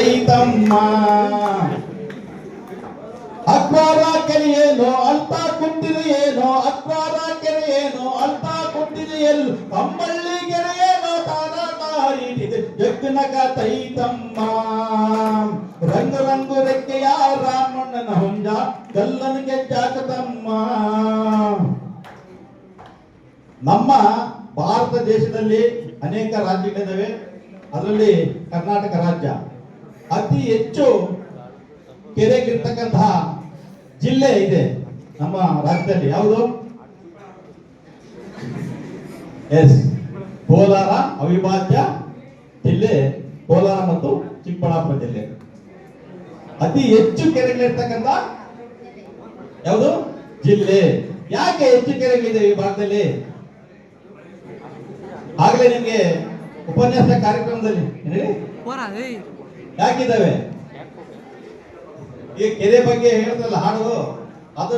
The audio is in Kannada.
ಐತಮ್ಮ ಅಕ್ಬರ ಕೆರೆ ಏನೋ ಅಳ್ತಾ ಕುಂತಿದೆ ಏನೋ ಅಕ್ಬರ ಕೆರೆ ಏನೋ ಅಳ್ತಾ ಕುಂತಿದೆ ಎಲ್ಲು ಕಂಬಳ್ಳಿ ಕೆರೆ ಏನೋ ತಾರೀಟಿದೆ ಜಗ್ನಕ ತೈತಮ್ಮ ರಂಗು ರಂಗು ರೆಕ್ಕೆಯ ರಾಮಣ್ಣನ ಹುಂಜ ಗಲ್ಲನಿಗೆ ಜಾಗತಮ್ಮ. ನಮ್ಮ ಭಾರತ ದೇಶದಲ್ಲಿ ಅನೇಕ ರಾಜ್ಯಗಳಿದ್ದಾವೆ. ಅದರಲ್ಲಿ ಕರ್ನಾಟಕ ರಾಜ್ಯ ಅತಿ ಹೆಚ್ಚು ಕೆರೆಗಳಿರ್ತಕ್ಕಂತಹ ಜಿಲ್ಲೆ ಇದೆ ನಮ್ಮ ರಾಜ್ಯದಲ್ಲಿ. ಯಾವುದು? ಎಸ್, ಕೋಲಾರ ಅವಿಭಾಜ್ಯ ಜಿಲ್ಲೆ ಕೋಲಾರ ಮತ್ತು ಚಿಕ್ಕಬಳ್ಳಾಪುರ ಜಿಲ್ಲೆ. ಅತಿ ಹೆಚ್ಚು ಕೆರೆಗಳಿರ್ತಕ್ಕಂಥ ಯಾವುದು ಜಿಲ್ಲೆ? ಯಾಕೆ ಹೆಚ್ಚು ಕೆರೆಗಳಿದೆ ಈ ಭಾಗದಲ್ಲಿ? ಆಗಲೇ ನಿಮಗೆ ಉಪನ್ಯಾಸ ಕಾರ್ಯಕ್ರಮದಲ್ಲಿ ಯಾಕಿದ್ದಾವೆ? ಈ ಕೆರೆ ಬಗ್ಗೆ ಹೇಳ್ತಲ್ಲ ಹಾಡು, ಅದು